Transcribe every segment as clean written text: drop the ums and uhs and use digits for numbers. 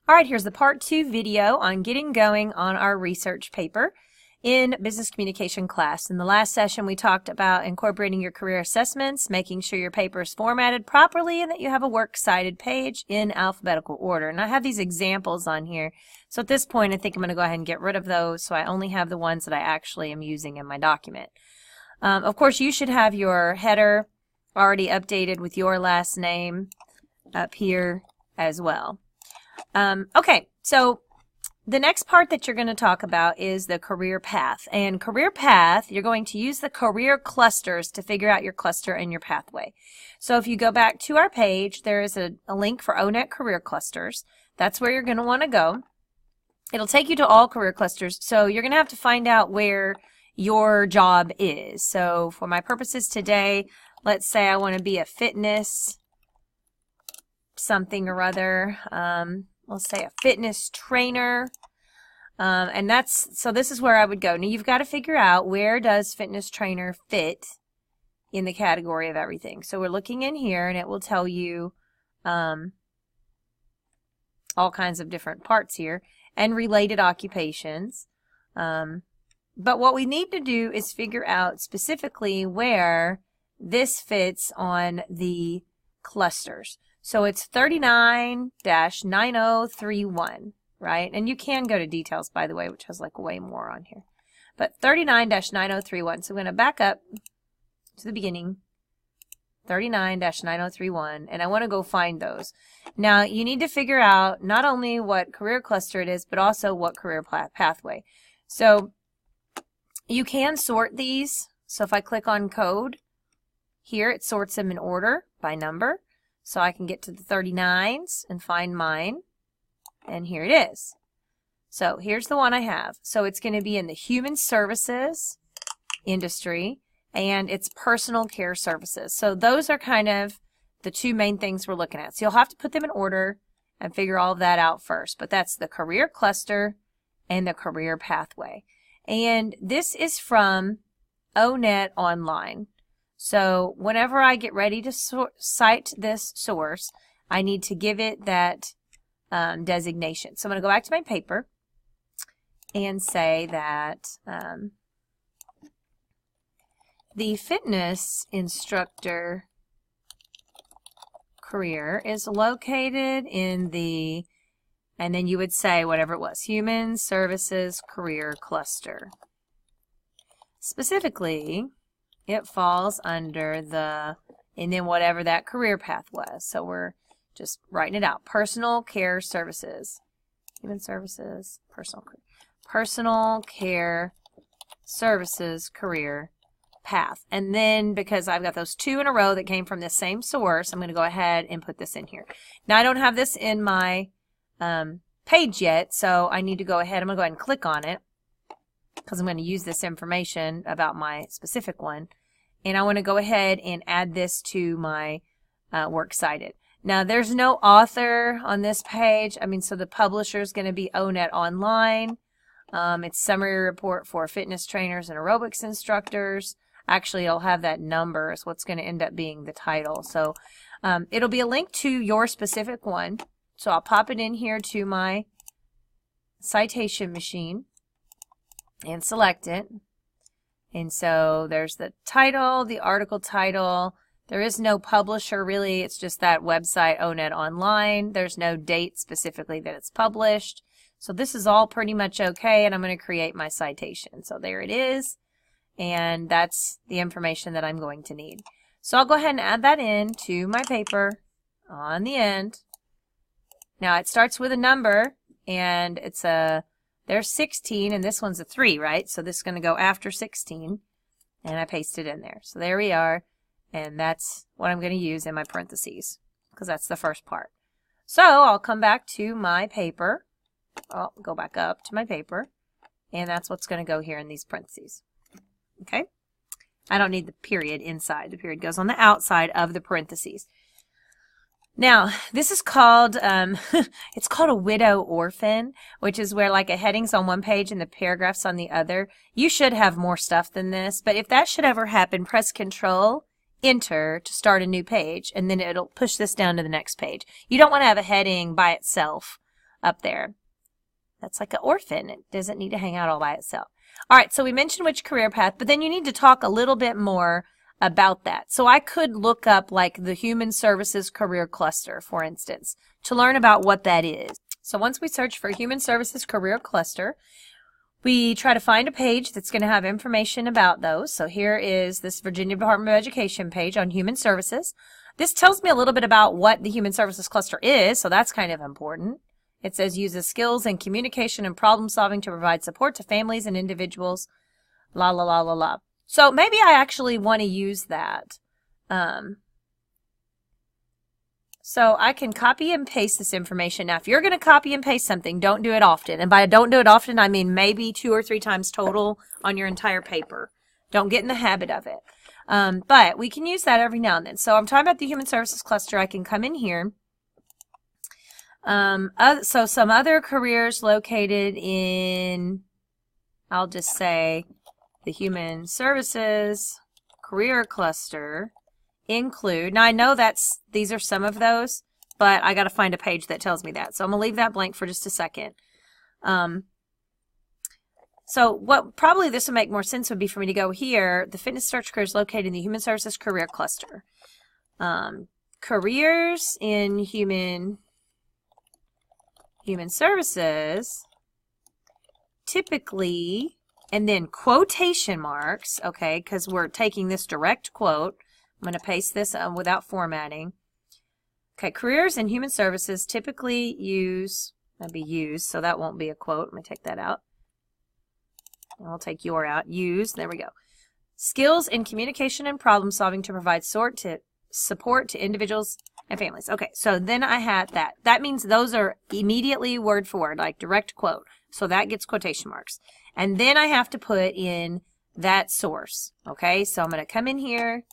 All right, here's the part 2 video on getting going on our research paper in business communication class. In the last session, we talked about incorporating your career assessments, making sure your paper is formatted properly, and that you have a works cited page in alphabetical order. And I have these examples on here. So at this point, I think I'm going to go ahead and get rid of those so I only have the ones that I actually am using in my document. Of course, you should have your header already updated with your last name up here as well. Okay, so the next part that you're going to talk about is the career path. And career path, you're going to use the career clusters to figure out your cluster and your pathway. So if you go back to our page, there is a link for ONET career clusters. That's where you're going to want to go. It'll take you to all career clusters, so you're going to have to find out where your job is. So for my purposes today, let's say I want to be a fitness something or other. Let's say a fitness trainer. And so this is where I would go. Now you've got to figure out, where does fitness trainer fit in the category of everything. So we're looking in here and it will tell you all kinds of different parts here and related occupations. But what we need to do is figure out specifically where this fits on the clusters. So it's 39-9031, right? And you can go to details, by the way, which has like way more on here. But 39-9031. So I'm going to back up to the beginning, 39-9031, and I want to go find those. Now, you need to figure out not only what career cluster it is, but also what career pathway. So you can sort these. So if I click on code, here it sorts them in order by number. So I can get to the 39s and find mine. And here it is. So here's the one I have. So it's going to be in the human services industry, and it's personal care services. So those are kind of the two main things we're looking at. So you'll have to put them in order and figure all of that out first. But that's the career cluster and the career pathway. And this is from ONET Online. So whenever I get ready to cite this source, I need to give it that designation. So I'm going to go back to my paper and say that the fitness instructor career is located in the, and then you would say whatever it was, human services career cluster. Specifically, it falls under the, and then whatever that career path was. So we're just writing it out. Personal care services. Human services, personal care services career path. And then because I've got those two in a row that came from the same source, I'm going to go ahead and put this in here. Now I don't have this in my page yet, so I need to go ahead. I'm going to go ahead and click on it because I'm going to use this information about my specific one. And I want to go ahead and add this to my works cited. Now, there's no author on this page. I mean, so the publisher is going to be ONET Online. It's summary report for fitness trainers and aerobics instructors. Actually, it'll have that number is what's going to end up being the title. So it'll be a link to your specific one. So I'll pop it in here to my citation machine and select it. And so there's the title, the article title. There is no publisher really. It's just that website, ONET Online. There's no date specifically that it's published. So this is all pretty much okay, and I'm going to create my citation. So there it is, and that's the information that I'm going to need. So I'll go ahead and add that in to my paper on the end. Now it starts with a number, and it's a, there's 16, and this one's a 3, right? So this is going to go after 16, and I paste it in there. So there we are, and that's what I'm going to use in my parentheses, because that's the first part. So I'll come back to my paper. I'll go back up to my paper, and that's what's going to go here in these parentheses. Okay? I don't need the period inside. The period goes on the outside of the parentheses. Now, this is called, it's called a widow orphan, which is where like a heading's on one page and the paragraph's on the other. You should have more stuff than this, but if that should ever happen, press Control, Enter to start a new page, and then it'll push this down to the next page. You don't want to have a heading by itself up there. That's like an orphan. It doesn't need to hang out all by itself. All right, so we mentioned which career path, but then you need to talk a little bit more about that. So I could look up like the Human Services Career Cluster, for instance, to learn about what that is. So once we search for Human Services Career Cluster, we try to find a page that's going to have information about those. So here is this Virginia Department of Education page on Human Services. This tells me a little bit about what the Human Services Cluster is, so that's kind of important. It says uses skills in communication and problem solving to provide support to families and individuals, la la la la la. So maybe I actually want to use that. So I can copy and paste this information. Now, if you're going to copy and paste something, don't do it often. And by don't do it often, I mean maybe 2 or 3 times total on your entire paper. Don't get in the habit of it. But we can use that every now and then. So I'm talking about the Human Services Cluster. I can come in here. So some other careers located in, I'll just say, the Human Services Career Cluster include, now I know these are some of those, but I got to find a page that tells me that. So I'm going to leave that blank for just a second. So what probably this would make more sense would be for me to go here. The fitness search career is located in the Human Services Career Cluster. Careers in human services typically, and then quotation marks, okay, because we're taking this direct quote. I'm going to paste this without formatting. Okay, careers in human services typically use, that'd be used, so that won't be a quote. Let me take that out. I'll take your out. Use, there we go. Skills in communication and problem solving to provide support to individuals and families. Okay, so then I had that. That means those are immediately word for word, like direct quote. So that gets quotation marks. And then I have to put in that source. Okay, so I'm going to come in here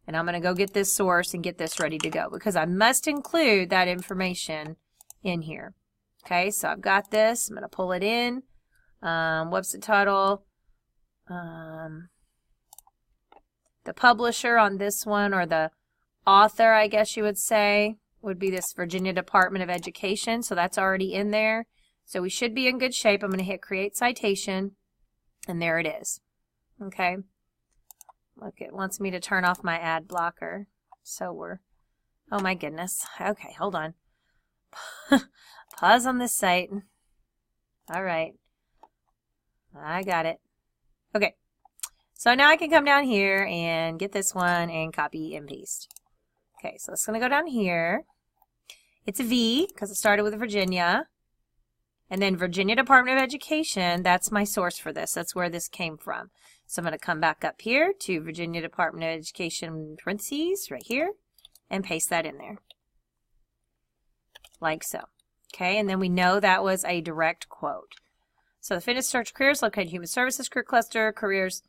and I'm going to go get this source and get this ready to go because I must include that information in here. Okay, so I've got this. I'm going to pull it in. What's the title? The publisher on this one, or the author, I guess you would say, would be this Virginia Department of Education. So that's already in there. So we should be in good shape. I'm going to hit Create Citation, and there it is. Okay. Look, it wants me to turn off my ad blocker. So oh my goodness. Okay, hold on. Pause on this site. All right. I got it. Okay. So now I can come down here and get this one and copy and paste. Okay, so it's going to go down here. It's a V because it started with Virginia. And then Virginia Department of Education, that's my source for this. That's where this came from. So I'm going to come back up here to Virginia Department of Education parentheses right here and paste that in there. Like so. Okay, and then we know that was a direct quote. So the fitness search careers located in Human Services Career Cluster. Careers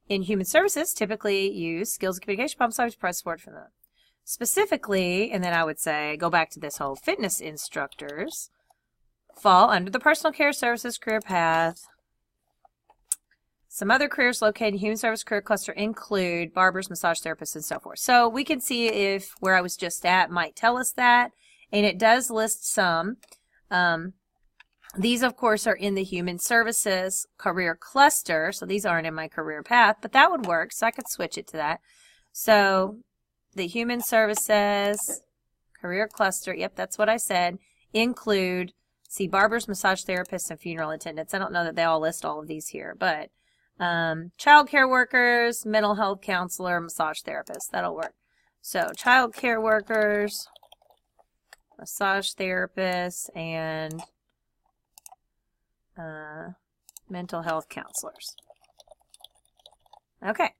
in Human Services typically use skills and communication, problem solving, press support for them. Specifically, and then I would say, go back to this whole fitness instructors, fall under the personal care services career path. Some other careers located in Human Service Career Cluster include barbers, massage therapists, and so forth. So we can see if where I was just at might tell us that, and it does list some. These, of course, are in the Human Services Career Cluster, so these aren't in my career path, but that would work, so I could switch it to that. So the Human Services Career Cluster, yep, that's what I said, include, see, barbers, massage therapists, and funeral attendants. I don't know that they all list all of these here, but child care workers, mental health counselor, massage therapist, that'll work. So child care workers, massage therapists, and mental health counselors. Okay,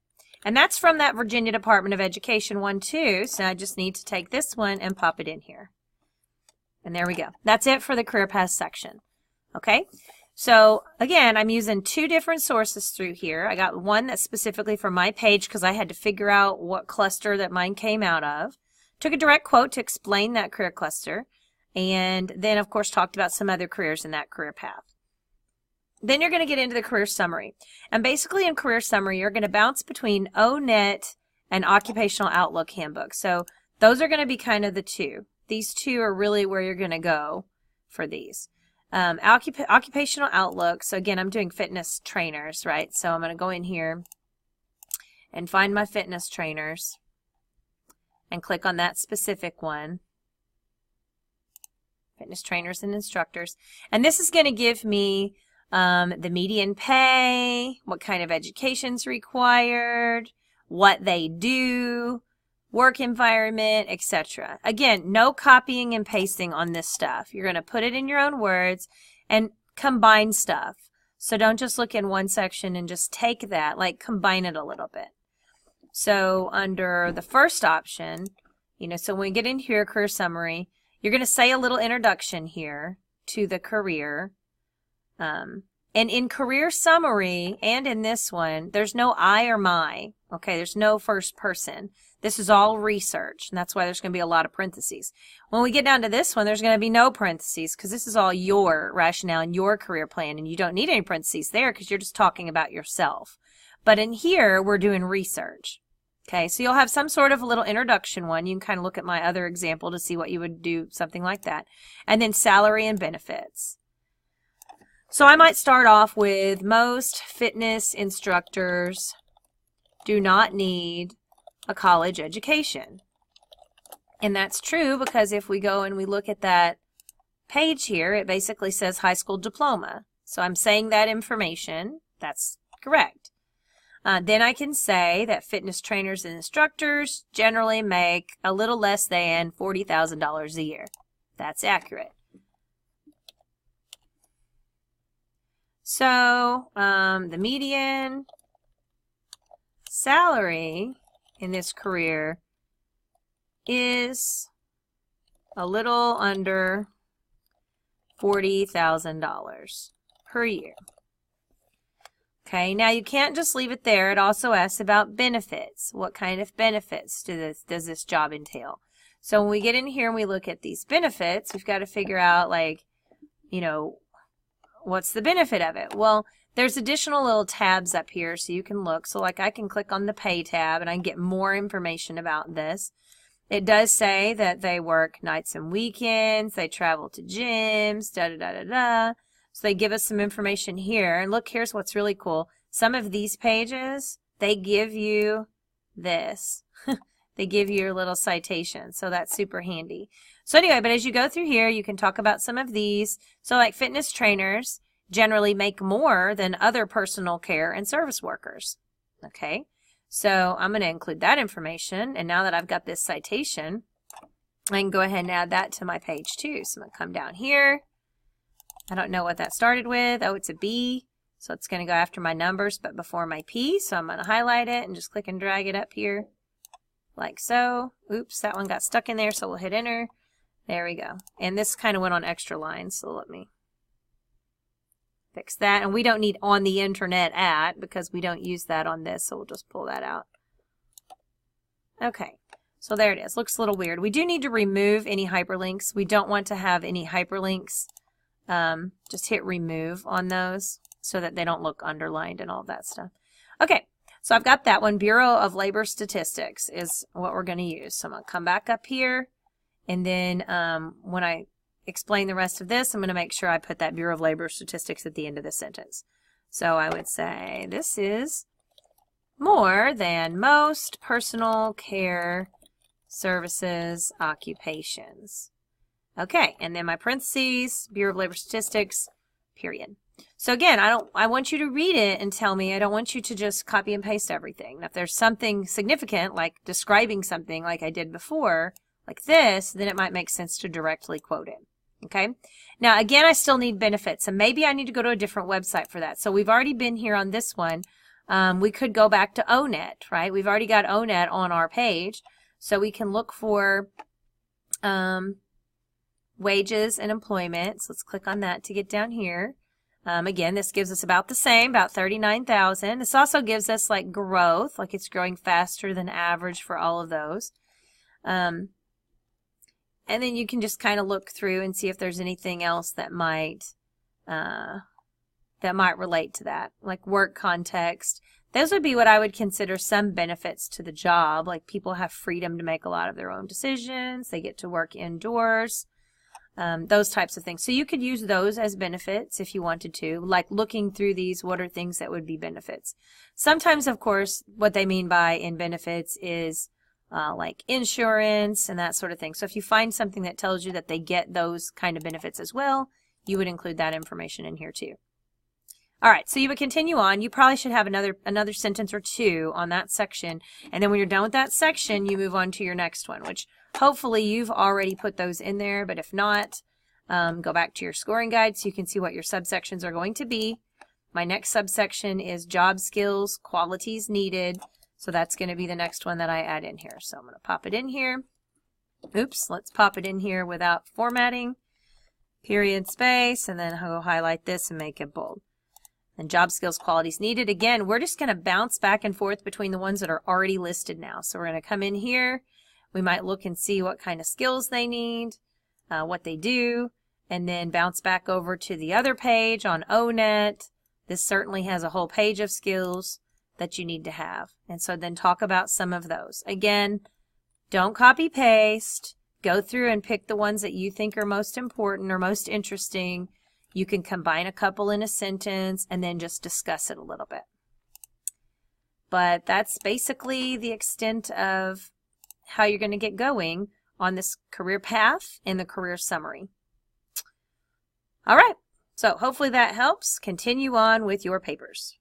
and that's from that Virginia Department of Education one too, so I just need to take this one and pop it in here. And there we go. That's it for the career path section. Okay, so again, I'm using 2 different sources through here. I got one that's specifically for my page because I had to figure out what cluster that mine came out of. Took a direct quote to explain that career cluster, and then of course talked about some other careers in that career path. Then you're going to get into the career summary. And basically in career summary, you're going to bounce between ONET and Occupational Outlook handbook. So those are going to be kind of the 2. These 2 are really where you're going to go for these. Occupational Outlook. So again, I'm doing fitness trainers, right? So I'm going to go in here and find my fitness trainers and click on that specific one. Fitness trainers and instructors. And this is going to give me the median pay, what kind of education's required, what they do, work environment, etc. Again, no copying and pasting on this stuff. You're going to put it in your own words and combine stuff. So don't just look in one section and just take that, like combine it a little bit. So under the first option, so when we get into your career summary, you're going to say a little introduction here to the career. And in career summary and in this one, there's no I or my. Okay, there's no first person. This is all research, and that's why there's going to be a lot of parentheses. When we get down to this one, there's going to be no parentheses because this is all your rationale and your career plan, and you don't need any parentheses there because you're just talking about yourself. But in here, we're doing research. Okay, so you'll have some sort of a little introduction one. You can kind of look at my other example to see what you would do, something like that. And then salary and benefits. So I might start off with most fitness instructors do not need a college education. And that's true because if we go and we look at that page here, it basically says high school diploma. So I'm saying that information. That's correct. Then I can say that fitness trainers and instructors generally make a little less than $40,000 a year. That's accurate. So the median salary in this career is a little under $40,000 per year. Okay, now you can't just leave it there. It also asks about benefits. What kind of benefits does this job entail? So when we get in here and we look at these benefits, we've got to figure out, like, what's the benefit of it? Well, there's additional little tabs up here so you can look. So like I can click on the pay tab and I can get more information about this. It does say that they work nights and weekends, they travel to gyms, da-da-da-da-da. So they give us some information here. And look, here's what's really cool. Some of these pages, they give you this. They give you your little citation. So that's super handy. So anyway, but as you go through here, you can talk about some of these. So like fitness trainers generally make more than other personal care and service workers. Okay, so I'm going to include that information. And now that I've got this citation, I can go ahead and add that to my page too. So I'm going to come down here. I don't know what that started with. Oh, it's a B. So it's going to go after my numbers, but before my P. So I'm going to highlight it and just click and drag it up here like so. Oops, that one got stuck in there. So we'll hit enter. There we go. And this kind of went on extra lines. So let me fix that. And we don't need on the internet at because we don't use that on this. So we'll just pull that out. Okay. So there it is. Looks a little weird. We do need to remove any hyperlinks. We don't want to have any hyperlinks. Just hit remove on those so that they don't look underlined and all that stuff. Okay, so I've got that one. Bureau of Labor Statistics is what we're going to use. So I'm going to come back up here, and then when I explain the rest of this, I'm going to make sure I put that Bureau of Labor Statistics at the end of the sentence. So I would say this is more than most personal care services occupations. Okay, and then my parentheses, Bureau of Labor Statistics, period. So again, I want you to read it and tell me. I don't want you to just copy and paste everything. Now, if there's something significant, like describing something like I did before, like this, then it might make sense to directly quote it. Okay? Now, again, I still need benefits, and maybe I need to go to a different website for that. So we've already been here on this one. We could go back to ONET, right? We've already got ONET on our page, so we can look for wages and employment. So let's click on that to get down here. Again, this gives us about the same, about 39,000. This also gives us like growth, like it's growing faster than average for all of those. And then you can just kind of look through and see if there's anything else that might relate to that, like work context. Those would be what I would consider some benefits to the job. Like people have freedom to make a lot of their own decisions. They get to work indoors. those types of things. So you could use those as benefits if you wanted to, like looking through these, what are things that would be benefits. Sometimes, of course, what they mean by in benefits is like insurance and that sort of thing. So if you find something that tells you that they get those kind of benefits as well, you would include that information in here too. All right, so you would continue on. You probably should have another sentence or two on that section. And then when you're done with that section, you move on to your next one, which hopefully you've already put those in there. But if not, go back to your scoring guide so you can see what your subsections are going to be. My next subsection is job skills, qualities needed. So that's going to be the next one that I add in here. So I'm going to pop it in here. Oops, let's pop it in here without formatting. Period, space, and then I'll highlight this and make it bold. And job skills, qualities needed. Again, we're just going to bounce back and forth between the ones that are already listed now. So we're going to come in here. We might look and see what kind of skills they need, what they do, and then bounce back over to the other page on ONET. This certainly has a whole page of skills that you need to have. And so then talk about some of those. Again, don't copy paste. Go through and pick the ones that you think are most important or most interesting. You can combine a couple in a sentence and then just discuss it a little bit. But that's basically the extent of how you're going to get going on this career path in the career summary. All right, so hopefully that helps. Continue on with your papers.